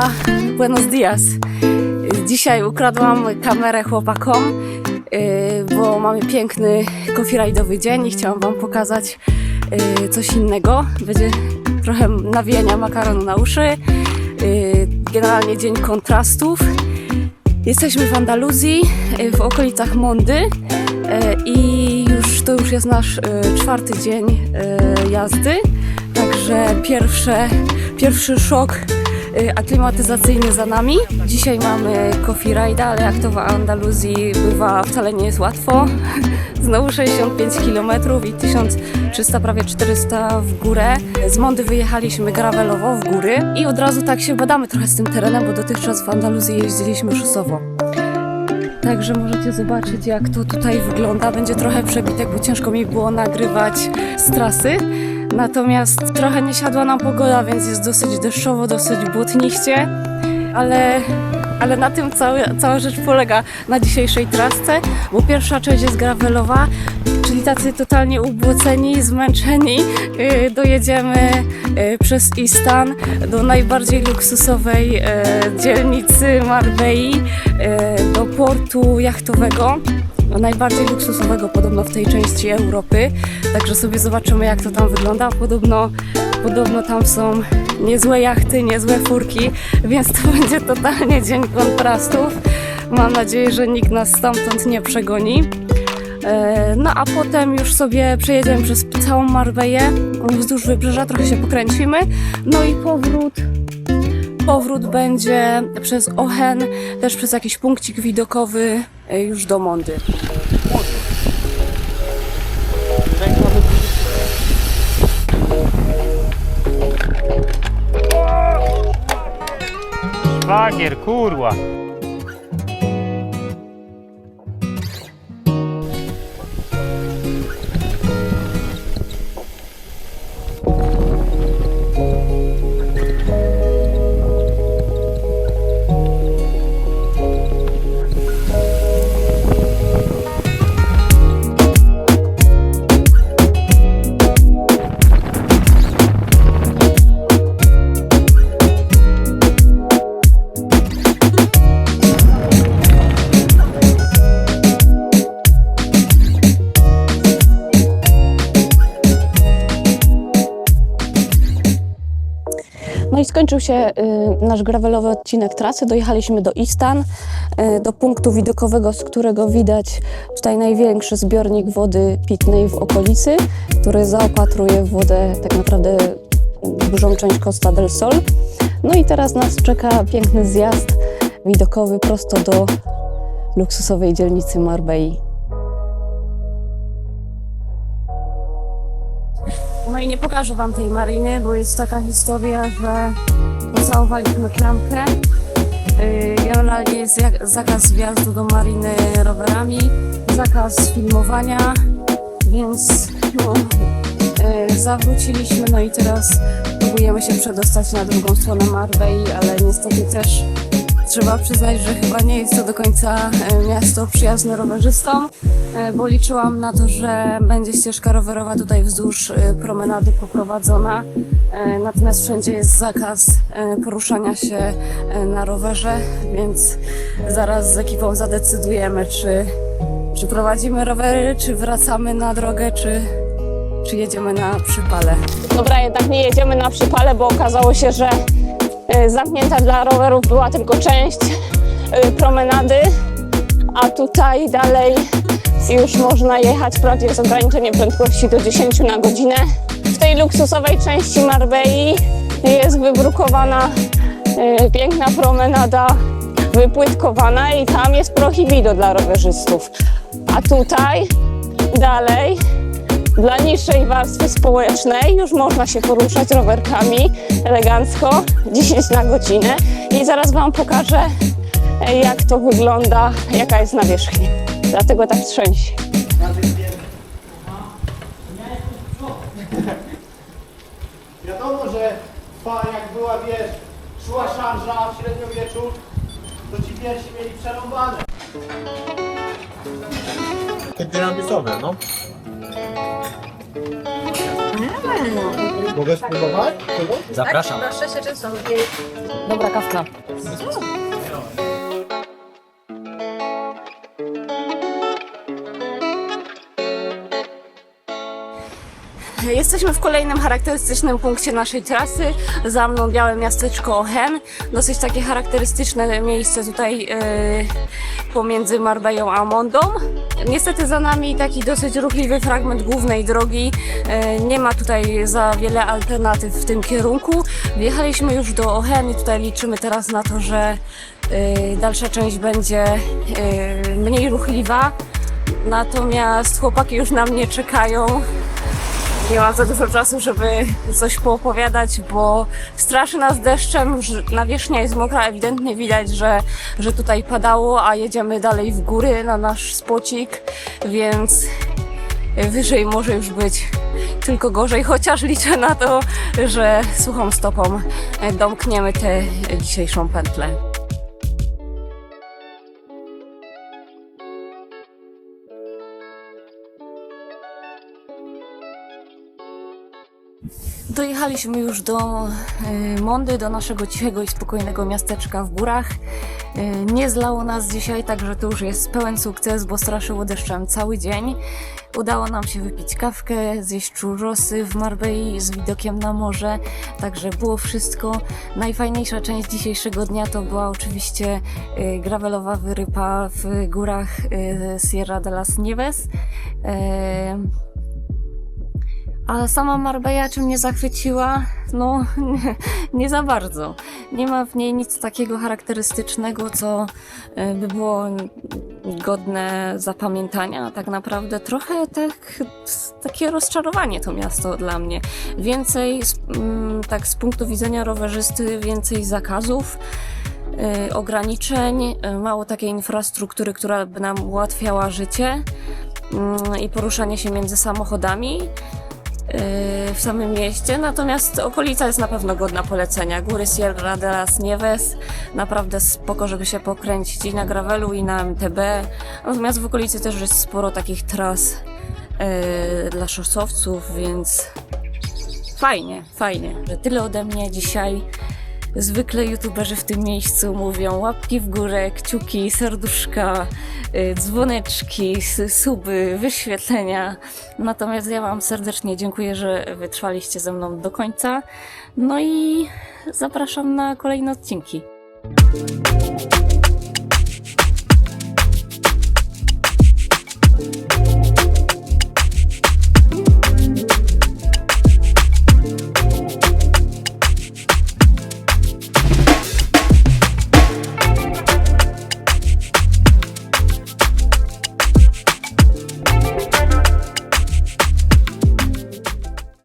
Hola, buenos dias. Dzisiaj ukradłam kamerę chłopakom, bo mamy piękny coffee ride'owy dzień i chciałam wam pokazać coś innego. Będzie trochę nawijania makaronu na uszy, generalnie dzień kontrastów. Jesteśmy w Andaluzji, w okolicach Mondy i to już jest nasz czwarty dzień jazdy, także pierwszy szok aklimatyzacyjny za nami. Dzisiaj mamy coffee ride'a, ale jak to w Andaluzji bywa, wcale nie jest łatwo. Znowu 65 km i 1300, prawie 400 w górę. Z Mondy wyjechaliśmy gravelowo w góry i od razu tak się badamy trochę z tym terenem, bo dotychczas w Andaluzji jeździliśmy szosowo. Także możecie zobaczyć, jak to tutaj wygląda. Będzie trochę przebitek, bo ciężko mi było nagrywać z trasy. Natomiast trochę nie siadła nam pogoda, więc jest dosyć deszczowo, dosyć błotniście. Ale na tym cała rzecz polega na dzisiejszej trasce, bo pierwsza część jest gravelowa, czyli tacy totalnie ubłoceni, zmęczeni. Dojedziemy przez Istan do najbardziej luksusowej dzielnicy Marbei, do portu jachtowego, najbardziej luksusowego podobno w tej części Europy. Także sobie zobaczymy, jak to tam wygląda. Podobno tam są niezłe jachty, niezłe furki, więc to będzie totalnie dzień kontrastów. Mam nadzieję, że nikt nas stamtąd nie przegoni. No a potem już sobie przejedziemy przez całą Marbeję, wzdłuż wybrzeża, trochę się pokręcimy. No i powrót będzie przez Ochen, też przez jakiś punkcik widokowy już do Mondy. Szwagier, kurwa! No i skończył się nasz gravelowy odcinek trasy. Dojechaliśmy do Istan, do punktu widokowego, z którego widać tutaj największy zbiornik wody pitnej w okolicy, który zaopatruje w wodę tak naprawdę dużą część Costa del Sol. No i teraz nas czeka piękny zjazd widokowy prosto do luksusowej dzielnicy Marbei. No i nie pokażę wam tej mariny, bo jest taka historia, że pocałowaliśmy klamkę. Generalnie jest zakaz wjazdu do mariny rowerami, zakaz filmowania, więc zawróciliśmy, no i teraz próbujemy się przedostać na drugą stronę Marbei, ale niestety też trzeba przyznać, że chyba nie jest to do końca miasto przyjazne rowerzystom, bo liczyłam na to, że będzie ścieżka rowerowa tutaj wzdłuż promenady poprowadzona. Natomiast wszędzie jest zakaz poruszania się na rowerze, więc zaraz z ekipą zadecydujemy, czy prowadzimy rowery, czy wracamy na drogę, czy jedziemy na przypale. Dobra, jednak nie jedziemy na przypale, bo okazało się, że zamknięta dla rowerów była tylko część promenady, a tutaj dalej już można jechać, wprawdzie jest ograniczenie prędkości do 10 na godzinę. W tej luksusowej części Marbei jest wybrukowana piękna promenada, wypłytkowana i tam jest prohibido dla rowerzystów. A tutaj dalej dla niższej warstwy społecznej już można się poruszać rowerkami elegancko, 10 na godzinę. I zaraz wam pokażę, jak to wygląda, jaka jest nawierzchnia. Dlatego tak trzęsie. Wiadomo, że jak była, szła szarża w średniowieczu, to ci pierwsi mieli przerąbane. Takie dynamizowe, no. Mogę spróbować? Zapraszam. Dobra kawka. Jesteśmy w kolejnym charakterystycznym punkcie naszej trasy. Za mną białe miasteczko Ohen. Dosyć takie charakterystyczne miejsce tutaj pomiędzy Marbellą a Mondą. Niestety za nami taki dosyć ruchliwy fragment głównej drogi. Nie ma tutaj za wiele alternatyw w tym kierunku. Wjechaliśmy już do Ohen i tutaj liczymy teraz na to, że dalsza część będzie mniej ruchliwa. Natomiast chłopaki już na mnie czekają. Nie mam za dużo czasu, żeby coś poopowiadać, bo straszy nas deszczem, nawierzchnia jest mokra, ewidentnie widać, że tutaj padało, a jedziemy dalej w góry na nasz spocik, więc wyżej może już być tylko gorzej, chociaż liczę na to, że suchą stopą domkniemy tę dzisiejszą pętlę. Dojechaliśmy już do Mondy, do naszego cichego i spokojnego miasteczka w górach. Nie zlało nas dzisiaj, także to już jest pełen sukces, bo straszyło deszczem cały dzień. Udało nam się wypić kawkę, zjeść churrosy w Marbei z widokiem na morze, także było wszystko. Najfajniejsza część dzisiejszego dnia to była oczywiście gravelowa wyrypa w górach Sierra de las Nieves. A sama Marbella czym mnie zachwyciła? No, nie za bardzo. Nie ma w niej nic takiego charakterystycznego, co by było godne zapamiętania. Tak naprawdę trochę takie rozczarowanie to miasto dla mnie. Więcej, tak z punktu widzenia rowerzysty, więcej zakazów, ograniczeń, mało takiej infrastruktury, która by nam ułatwiała życie i poruszanie się między samochodami w samym mieście, natomiast okolica jest na pewno godna polecenia. Góry Sierra de las Nieves, naprawdę spoko, żeby się pokręcić i na gravelu, i na MTB, natomiast w okolicy też jest sporo takich tras dla szosowców, więc fajnie, że tyle ode mnie dzisiaj. Zwykle youtuberzy w tym miejscu mówią łapki w górę, kciuki, serduszka, dzwoneczki, suby, wyświetlenia. Natomiast ja wam serdecznie dziękuję, że wytrwaliście ze mną do końca. No i zapraszam na kolejne odcinki.